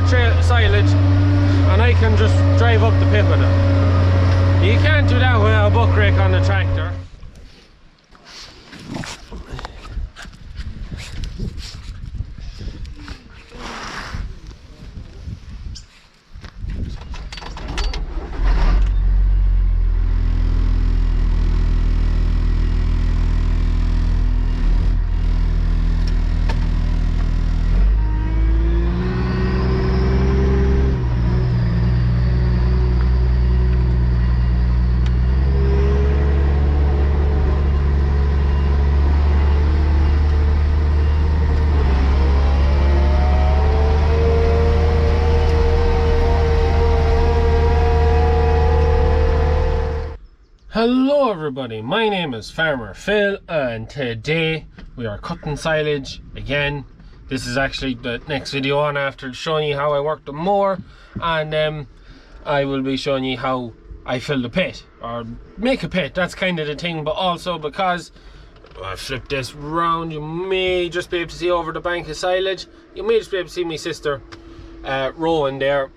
silage, and I can just drive up the pit with it. You can't do that with a buck rake on the tractor. Hello everybody, my name is Farmer Phil and today we are cutting silage again. This is actually the next video on after showing you how I work the mower, and I will be showing you how I fill the pit or make a pit. That's kind of the thing, but also because I flip this round, you may just be able to see over the bank of silage. You may just be able to see my sister rowing there.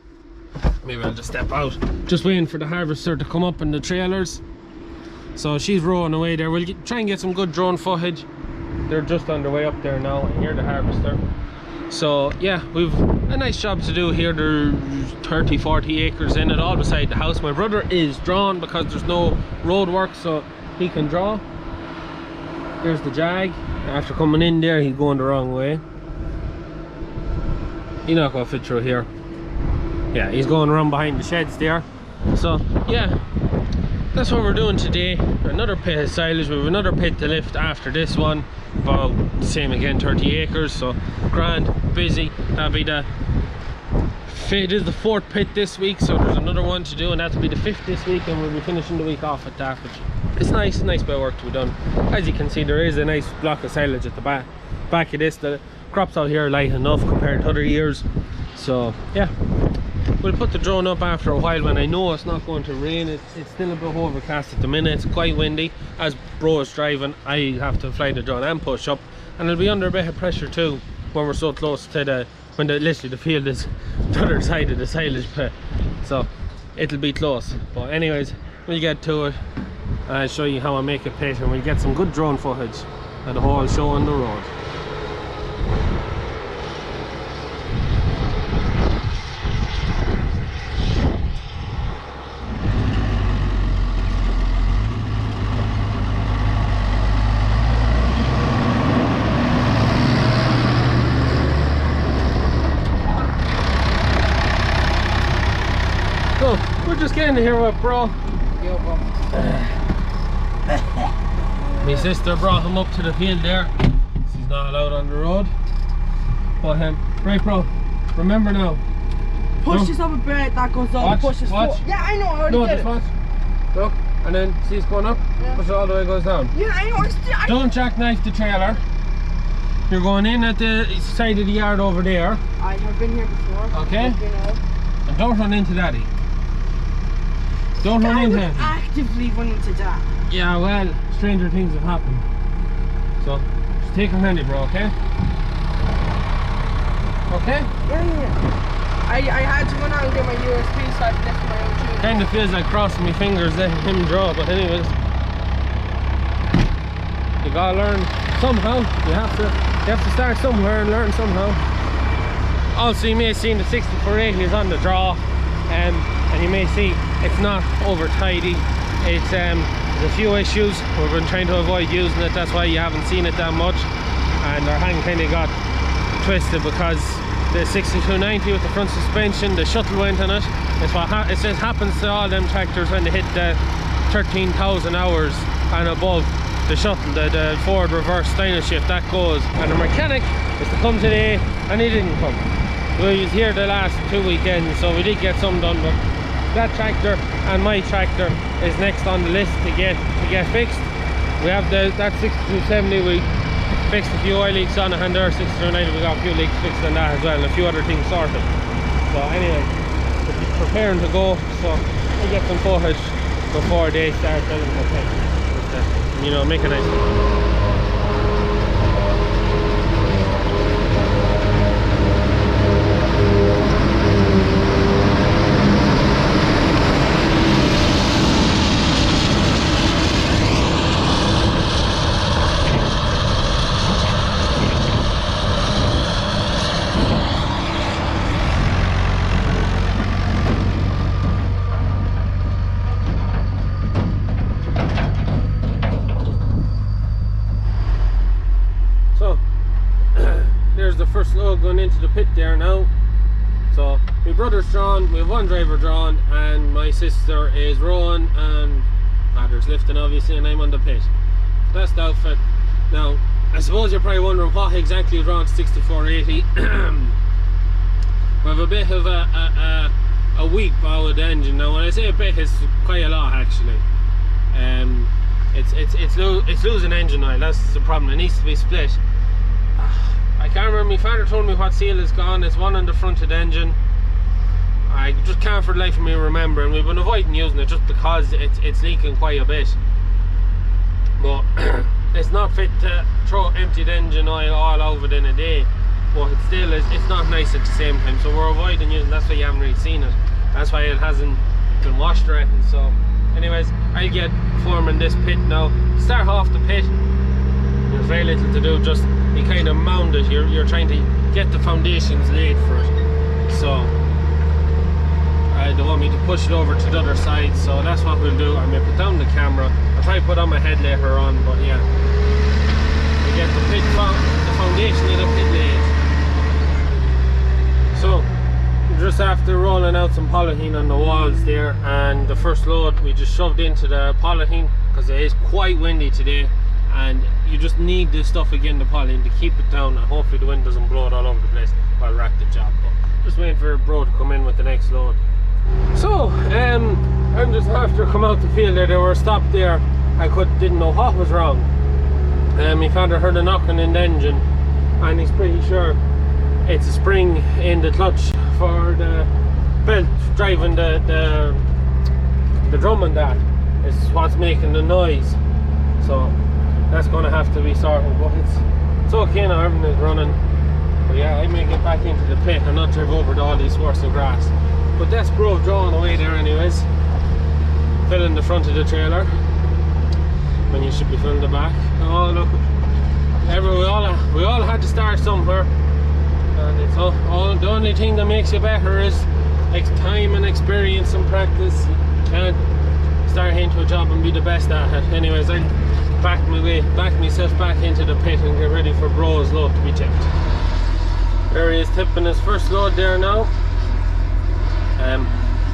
Maybe I'll just step out, just waiting for the harvester to come up in the trailers. So she's rowing away there. We'll try and get some good drone footage. They're just on their way up there now. I hear the harvester. So yeah, we've a nice job to do here. There's 30-40 acres in it, all beside the house. My brother is drawn because there's no road work, so he can draw. There's the jag. After coming in there, he's going the wrong way. He's not going to fit through here. Yeah, he's going around behind the sheds there. So yeah, that's what we're doing today. Another pit of silage. We have another pit to lift after this one, about the same again, 30 acres. So grand, busy. That'll be the it is the 4th pit this week, so there's another one to do, and that'll be the 5th this week, and we'll be finishing the week off at that, which it's nice bit of work to be done. As you can see, there is a nice block of silage at the back of this. The crops out here are light enough compared to other years, so yeah. We'll put the drone up after a while when I know it's not going to rain. It's still a bit overcast at the minute. It's quite windy. As bro is driving, I have to fly the drone and push up, and it'll be under a bit of pressure too when we're so close to literally the field is the other side of the silage pit, so it'll be close. But anyways, we'll get to it. I'll show you how I make a pit, and we'll get some good drone footage of the whole show on the road. So we're just getting here with bro. Yo, bro. My sister brought him up to the field there. He's not allowed on the road. But right bro, remember now. Push this up a bit, that goes up. Watch, Push this watch. forward. Yeah, I know, I already did it. Watch. Look, and then see it's going up. Yeah. Push it all the way, it goes down. Yeah, I know. Don't jackknife the trailer. You're going in at the side of the yard over there. I have been here before. Okay. And don't run into daddy. Don't run into him. Actively run into dad. Yeah, well, stranger things have happened. So, just take her handy, bro, okay? Okay? Yeah. I had to run out and get my USB so I could lift my own tune. Kind of feels like crossing my fingers letting him draw, but anyways. You gotta learn somehow. You have to start somewhere and learn somehow. Also, you may have seen the 6480 is on the draw, and you may see it's not over tidy. It's there's a few issues. We've been trying to avoid using it, that's why you haven't seen it that much. And our hand kind of got twisted because the 6290 with the front suspension, the shuttle went on it. It just happens to all them tractors when they hit the 13,000 hours and above. The shuttle, the forward reverse dyno shift, that goes. And the mechanic is to come today, and he didn't come. We was here the last 2 weekends, so we did get some done, but that tractor and my tractor is next on the list to get fixed. We have that 6270, we fixed a few oil leaks on it, and there 6290 we got a few leaks fixed on that as well, and a few other things sorted. So anyway, we're preparing to go, so we'll get some footage before they start building the pit. You know, make a nice one. into the pit there now. So my brother's drawn, we have one driver drawn, and my sister is rowing, and father's lifting obviously, and I'm on the pit. So that's the outfit. Now, I suppose you're probably wondering what exactly is wrong with 6480. We have a bit of a weak bowed engine. Now when I say a bit, it's quite a lot actually. It's losing engine oil, that's the problem. It needs to be split. I can't remember, my father told me what seal is gone. It's one on the front of the engine. I just can't for the life of me remember, and we've been avoiding using it just because it's leaking quite a bit. But it's not fit to throw emptied engine oil all over it in a day. But it still is, it's not nice at the same time, so we're avoiding using. That's why you haven't really seen it. That's why it hasn't been washed or anything. So anyways, I'll get forming this pit now. Start off the pit, there's very little to do, just you kind of mound it. You're trying to get the foundations laid for it. So they want me to push it over to the other side, so that's what we'll do. I may put down the camera. I'll try to put on my head later on, but yeah, we get the pit, the foundation of the pit laid. So just after rolling out some polythene on the walls there, and the first load we just shoved into the polythene because it is quite windy today, and you just need this stuff again, the polythene, to keep it down, and hopefully the wind doesn't blow it all over the place while we're at the job. But just waiting for bro to come in with the next load. So I'm just after come out the field there. They were stopped there. I didn't know what was wrong. My father heard a knocking in the engine, and he's pretty sure it's a spring in the clutch for the belt driving the drum, and that is what's making the noise. So that's going to have to be sorted, but it's okay now, everything is running. But yeah, I may get back into the pit and not drive over to all these swarts of grass. But that's bro drawing away there anyways, filling the front of the trailer when you should be filling the back. Oh look, we all had to start somewhere, and it's all the only thing that makes you better is time and experience and practice. You can't start into a job and be the best at it. Anyways, I'll back myself back into the pit and get ready for bro's load to be tipped. There he is tipping his first load there now.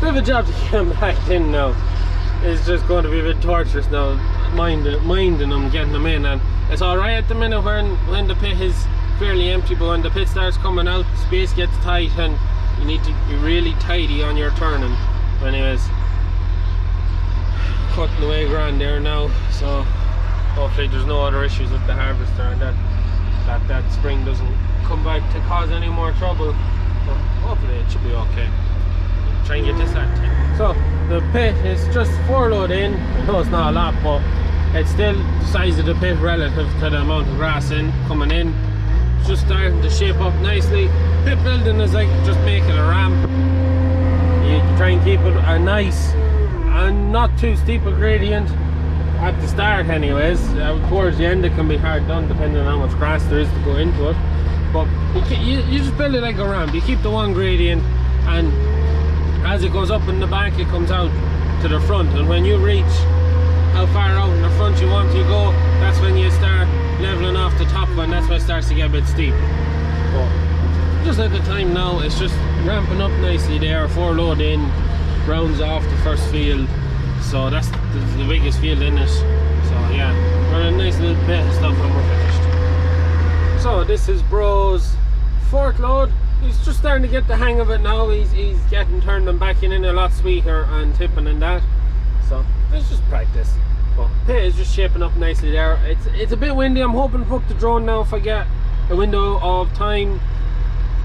Bit of a job to get him back in now. It's just going to be a bit torturous now, minding them, getting them in, and it's alright at the minute when the pit is fairly empty, but when the pit starts coming out, space gets tight and you need to be really tidy on your turning. But anyways, cutting away grand there now, so hopefully there's no other issues with the harvester, and that spring doesn't come back to cause any more trouble. But hopefully it should be okay. Try and get this out. So the pit is just 4 load in. I know it's not a lot, but it's still the size of the pit relative to the amount of grass coming in. It's just starting to shape up nicely. Pit building is like just making a ramp. You try and keep it a nice and not too steep a gradient at the start anyways. Towards the end it can be hard done depending on how much grass there is to go into it, but you just build it like a ramp. You keep the one gradient, and as it goes up in the back it comes out to the front, and when you reach how far out in the front you want to go, that's when you start leveling off the top, and that's when it starts to get a bit steep. But just at the time now, it's just ramping up nicely there. 4 load in, rounds off the first field, so that's the biggest field in it. So yeah, we're a nice little bit of stuff and we're finished. So this is bro's 4th load. He's just starting to get the hang of it now. He's getting turned them back in a lot sweeter and tipping and that. So it's just practice. But pit is just shaping up nicely there. It's a bit windy. I'm hoping to hook the drone now if I get a window of time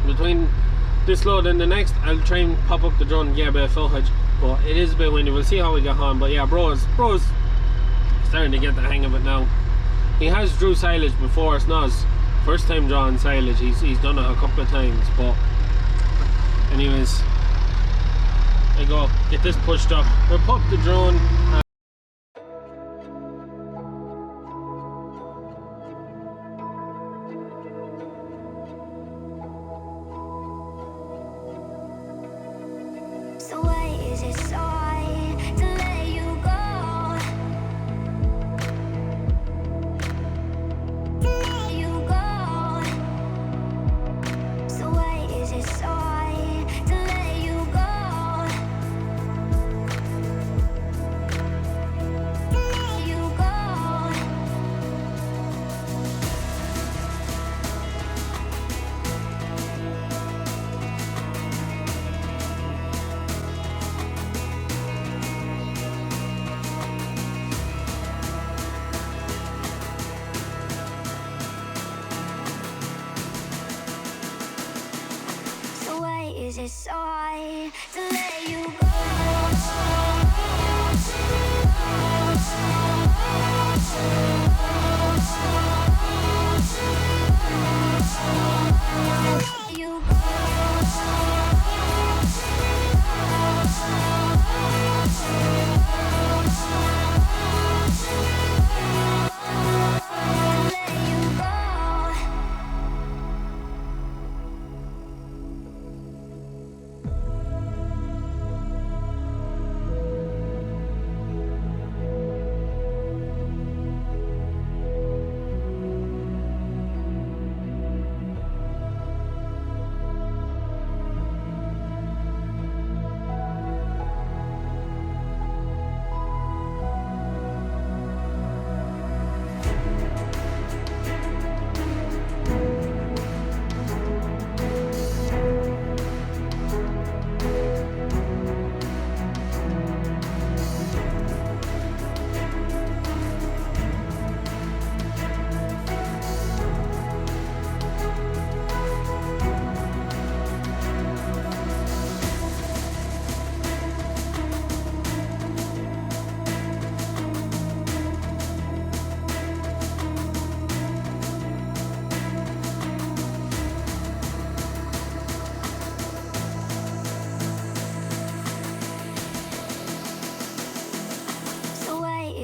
between this load and the next. I'll try and pop up the drone and get a bit of footage. But it is a bit windy. We'll see how we get on. But yeah, bro's starting to get the hang of it now. He has drew silage before. It's not his first time drawing silage. He's done it a couple of times. But anyways, I go get this pushed up. We'll pop the drone. So why is it so hard to let you go? To let you go. So why it so hard to let you go? You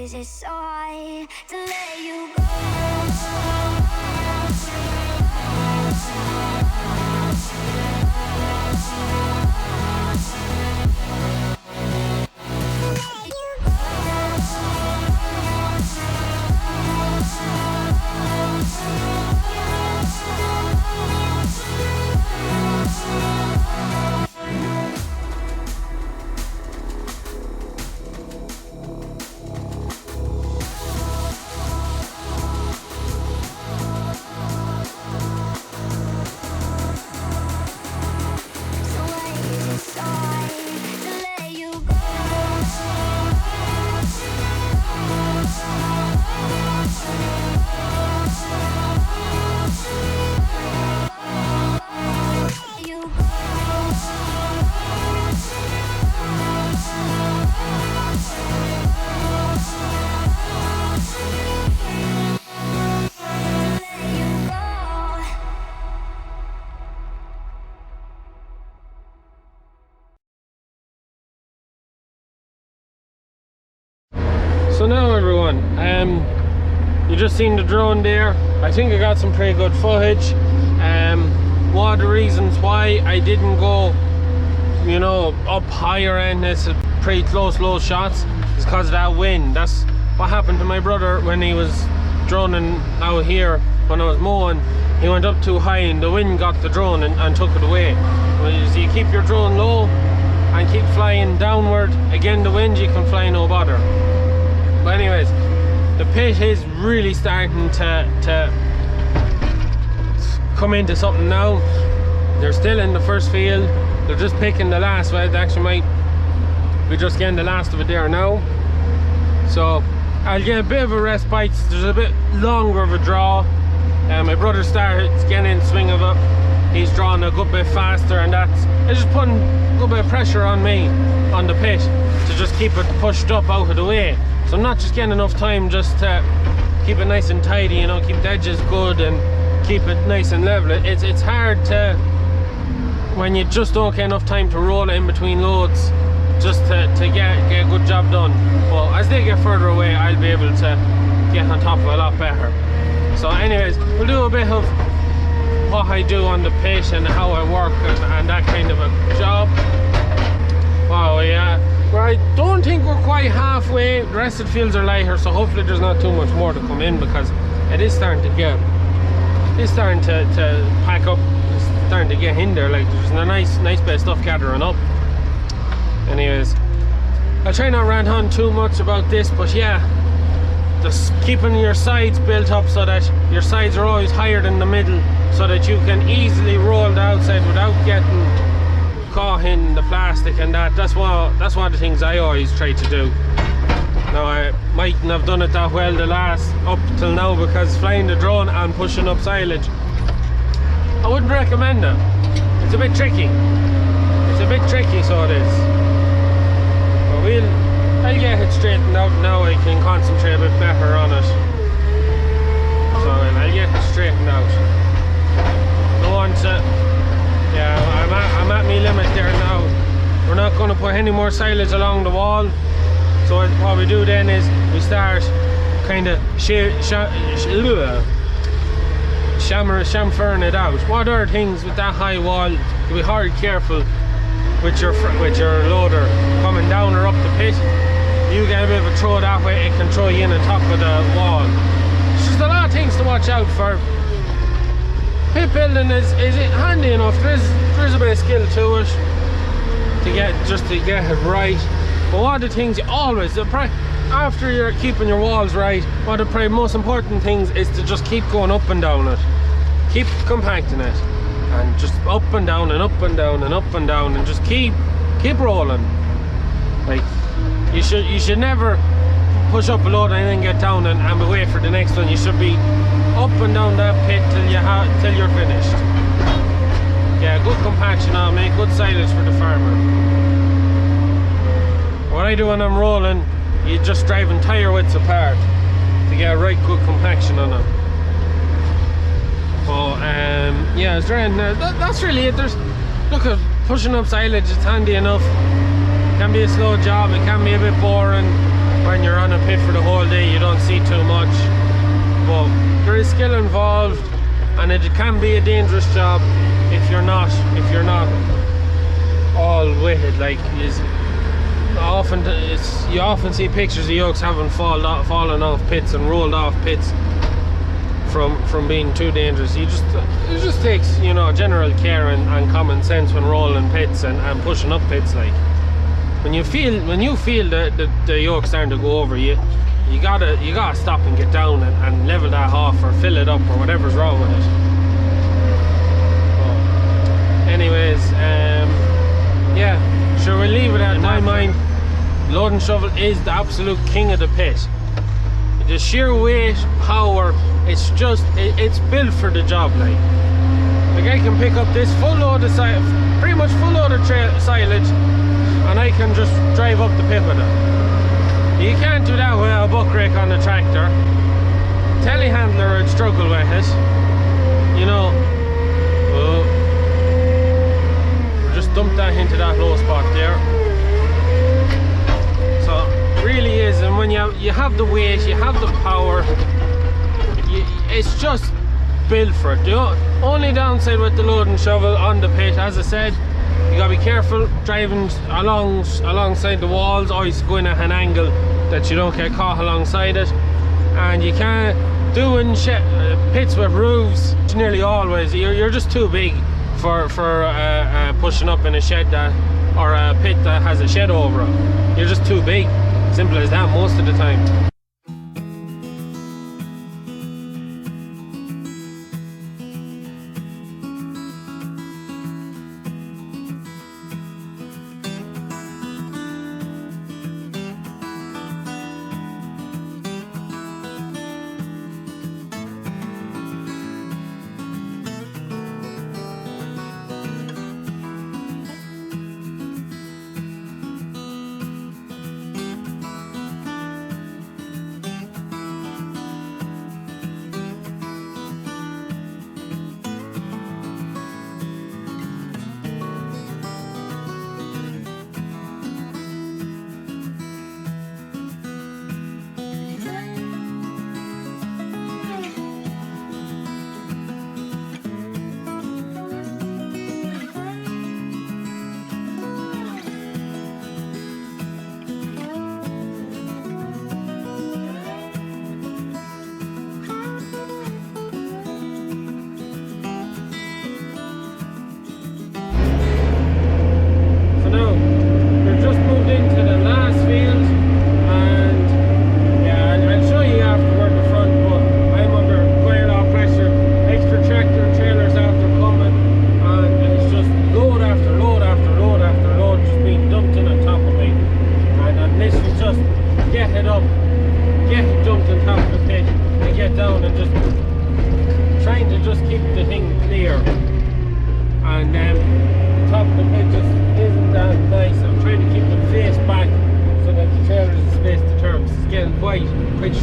is it so hard to let you go? So now everyone, you just seen the drone there. I think I got some pretty good footage. One of the reasons why I didn't go, you know, up higher and it's pretty close low shots is because of that wind. That's what happened to my brother when he was droning out here when I was mowing. He went up too high and the wind got the drone and took it away. So you keep your drone low and keep flying downward. Again, the wind, you can fly no bother. But anyways, the pit is really starting to come into something now. They're still in the first field. They're just picking the last. Well, they actually might be just getting the last of it there now. So I'll get a bit of a respite. There's a bit longer of a draw. My brother starts getting in the swing of it. He's drawing a good bit faster, and it's just putting a good bit of pressure on me, on the pit, to just keep it pushed up out of the way. So I'm not just getting enough time just to keep it nice and tidy, you know, keep the edges good and keep it nice and level. It's hard to, when you just don't get enough time to roll it in between loads, just to get a good job done. But as they get further away, I'll be able to get on top of it a lot better. So anyways, we'll do a bit of what I do on the pit and how I work and that kind of a job. Wow, yeah. Well, I don't think we're quite halfway. The rest of the fields are lighter, so hopefully there's not too much more to come in, because it is starting to get, it's starting to pack up. It's starting to get in there. Like, there's a nice bit of stuff gathering up. Anyways, I'll try not rant on too much about this, but yeah, just keeping your sides built up so that your sides are always higher than the middle, so that you can easily roll the outside without getting caught in the plastic and that. That's one of the things I always try to do. Now, I mightn't have done it that well up till now, because flying the drone and pushing up silage, I wouldn't recommend it. It's a bit tricky. so it is. But I'll get it straightened out now. I can concentrate a bit better on it. So I'll get it straightened out. Don't want to. Yeah, I'm at my limit there now. We're not going to put any more silage along the wall. So what we do then is we start kind of chamfering it out. What are things with that high wall? You be hard careful with your loader coming down or up the pit. You get a bit of a throw that way, it can throw you in on top of the wall. It's just a lot of things to watch out for. Pit building is handy enough. There's a bit of skill to it to get it right. But one of the things you always, after you're keeping your walls right, one of the most important things is to just keep going up and down it. Keep compacting it. And just up and down and up and down and up and down and just keep rolling. Like, you should never push up a load and then get down and wait for the next one. You should be up and down that pit till you're finished. Yeah, good compaction now, make good silage for the farmer. What I do when I'm rolling, you just driving tire widths apart to get a right good compaction on it. Oh, yeah, it's right. That's really it. Look at pushing up silage. It's handy enough. It can be a slow job. It can be a bit boring when you're on a pit for the whole day. You don't see too much, but there is skill involved, and it can be a dangerous job if you're not all with it. Like, you often see pictures of yokes having fallen off pits and rolled off pits from being too dangerous. It just takes, you know, general care and common sense when rolling pits and pushing up pits. Like, when you feel the yoke starting to go over you, you gotta stop and get down and level that off or fill it up or whatever's wrong with it. Anyways, yeah, sure, we'll leave it at that. In my mind, loading shovel is the absolute king of the pit. The sheer weight, power, it's built for the job. Like I can pick up this full load of pretty much full load of silage, and I can just drive up the pit with it. You can't do that with a buck rake on the tractor. Telehandler would struggle with it, you know. Just dump that into that low spot there. So it really is, and when you have the weight, you have the power, it's just built for it. The only downside with the loading shovel on the pit, as I said, you gotta be careful driving alongside the walls, always going at an angle that you don't get caught alongside it. And you can't doing pits with roofs. Nearly always you're just too big for pushing up in a shed or a pit that has a shed over it. You're just too big. Simple as that most of the time.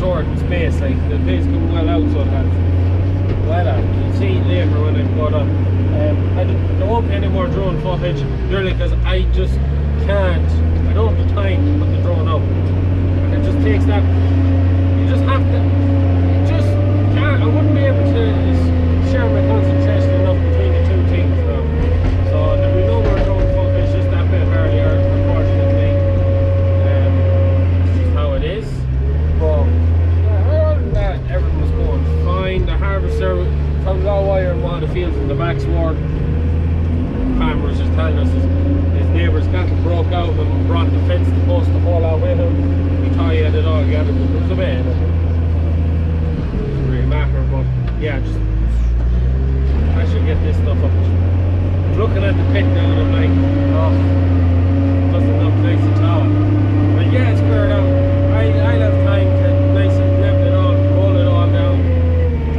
short in space, like the place coming well out, so that well out. You'll see later when I go up. There won't be any more drone footage, purely because I just can't. I don't have the time to put the drone up, and it just takes that. You just have to. You just can't. I wouldn't be able to share my concentration enough between the two things now. So there'll be no more drone footage, just that bit earlier, unfortunately. It's just how it is. But other than that, everything was going fine. The harvester found low wire in one of the fields in the back sward. Farmer was just telling us his neighbour's cattle broke out and brought the fence to post the whole out with him. He thought he had it all together, but there was a bit in it. It doesn't really matter, but yeah, just I should get this stuff up. I'm looking at the pit now and I'm like, oh, doesn't look nice at all. But yeah, it's cleared out. I'll have time to nice and level it all, roll it all down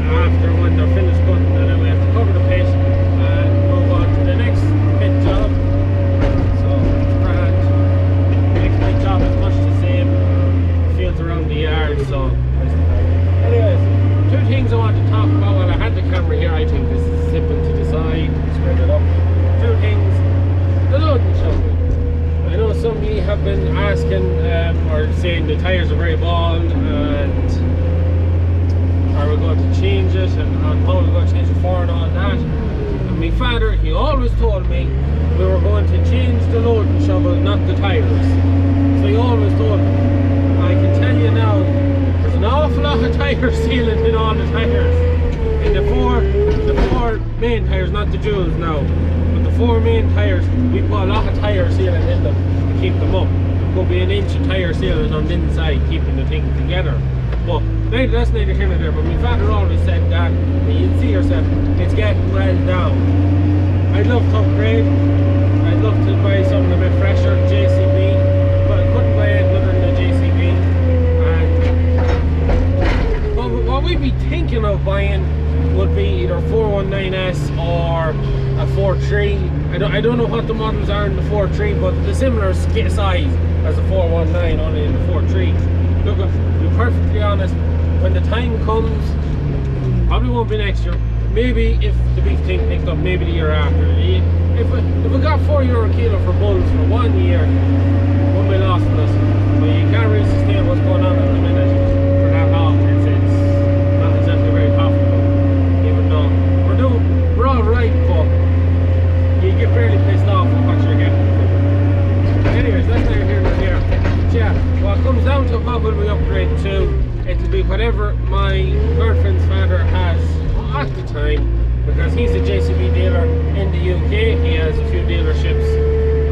after when they're finished cutting, and then we have to cover the pit and move on to the next pit job. So it's grand. Next pit job is much the same. Fields around the yard, so anyways, two things I want to talk about while I had the camera here. I think this is zipping to the side, spread it up. Two things. The loading shovel. I know some of you have been asking or saying the tyres are very bald, and are we going to change it, and how are we going to change it for and all that. And my father, he always told me we were going to change the loading shovel, not the tyres. So he always told me. I can tell you now, there's an awful lot of tyre sealant in all the tyres. In the four main tyres, not the jewels now, but the four main tyres, we put a lot of tyre sealant in them to keep them up. There could be an inch of tyre sealant on the inside keeping the thing together. But that's neither here nor there. But my father always said that, and you'd see yourself, it's getting well down. I'd love to upgrade. I'd love to buy something a bit fresher, JCB, but I couldn't buy it other than the JCB. And what we'd be thinking of buying would be either 419S or a 4.3. I don't know what the models are in the 4.3, but the similar size as the 419, only in the 4.3. Look, to be perfectly honest, when the time comes, probably won't be next year. Maybe if the beef thing picked up, maybe the year after. If we got €4 a kilo for bulls for 1 year, won't be lost on us. But you can't really sustain what's going on at the minute for that long. It's not exactly very profitable, even though we're all right, but you get fairly pissed off with what you're getting. Anyways, that's neither here nor there. Yeah, well, it comes down to what will we upgrade to. It'll be whatever my girlfriend's father has at the time, because he's a JCB dealer in the UK. He has a few dealerships,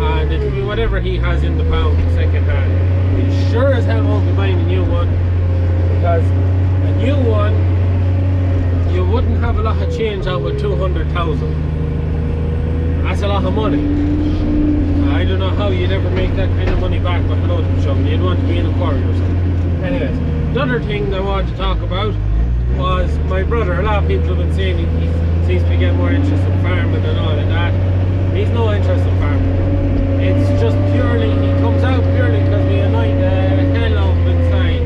and it'll be whatever he has in the pound second hand. He sure as hell won't be buying a new one, because a new one you wouldn't have a lot of change out with 200,000. That's a lot of money. I don't know how you'd ever make that kind of money back with a loading shovel. You'd want to be in a quarry or something. Anyways, another thing I wanted to talk about was my brother. A lot of people have been saying he seems to be getting more interest in farming and all of that. He's no interest in farming. It's just purely, he comes out purely because we annoy the hell out of him inside.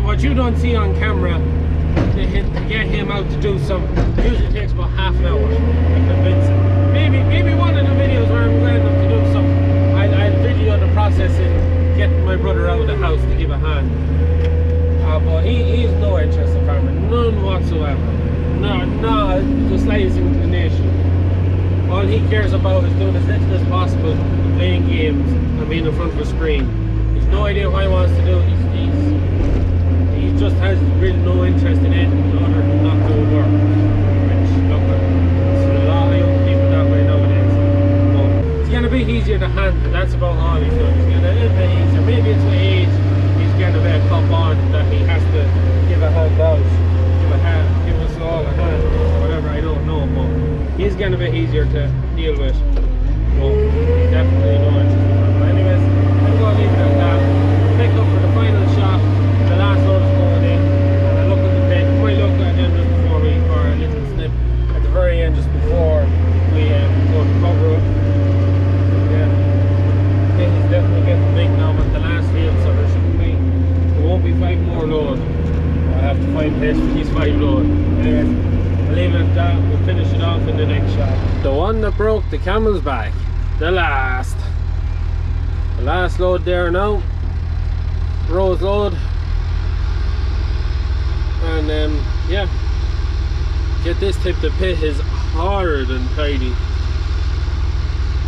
What you don't see on camera, to get him out to do something, usually takes about half an hour to convince him. Maybe one of the videos where I'm getting him to do something, I'll video the process in getting my brother out of the house to give a hand. But he's no interest in farming, none whatsoever. No, the slightest inclination. All he cares about is doing as little as possible, playing games and being in front of a screen. He's no idea what he wants to do. He just has really no interest in anything other than not doing work. Which, look, there's a lot of young people that way nowadays. But it's going to be easier to handle. That's about all he's doing. It's getting a little bit easier. Maybe it's with age. He's getting a bit of cup on that he has to give a hand out. Give us all a hand or whatever, I don't know. But he's getting a bit easier to deal with. But he's definitely no interest in that. But anyways, I'm going to leave it at that. Pick up for the final shot. The last load is going in. And I look at the pit. We might look at it just before we, or a little snip at the very end just before we go to cover it. Yeah. I think he's definitely getting big now with the last field, so there shouldn't be. There won't be 5 more loads. the camels back. The last load there now. Rose load. And yeah, get this tip, the pit is hard and tidy.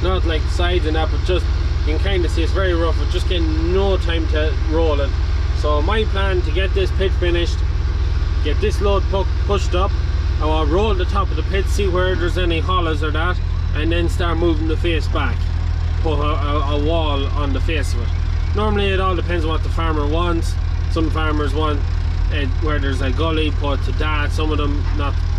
Not like the sides and that, but just you can kind of see it's very rough. It's just getting no time to roll it. So my plan to get this pit finished, get this load pushed up, I will roll the top of the pit, see where there's any hollows or that, and then start moving the face back. Put a wall on the face of it. Normally it all depends on what the farmer wants. Some farmers want where there's a gully put to that. Some of them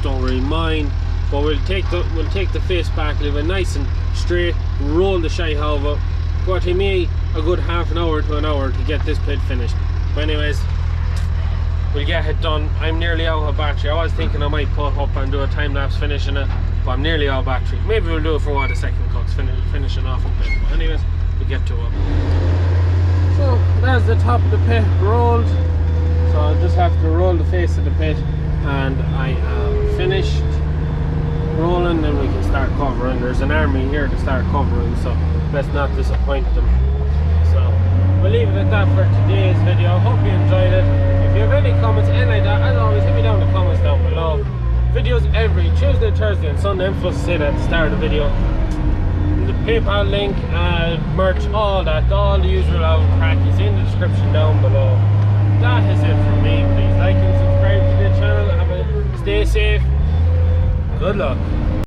don't really mind. But we'll take the face back, leave it nice and straight, roll the shy over. But to me a good half an hour to an hour to get this pit finished. But anyways, we'll get it done. I'm nearly out of battery. I was thinking I might put up and do a time lapse finishing it, but I'm nearly out of battery. Maybe we'll do it for one of the second cuts, finishing off a bit. But anyways, we'll get to it. So there's the top of the pit rolled. So I'll just have to roll the face of the pit, and I am finished rolling. Then we can start covering. There's an army here to start covering, so let's not disappoint them. So we'll leave it at that for today's video. I hope you enjoyed it. If you have any comments, any like that, as always, hit me down in the comments down below. Videos every Tuesday, Thursday and Sunday. I'm supposed to say that at the start of the video. The PayPal link, merch, all the usual crack is in the description down below. That is it from me. Please like and subscribe to the channel. Stay safe. Good luck.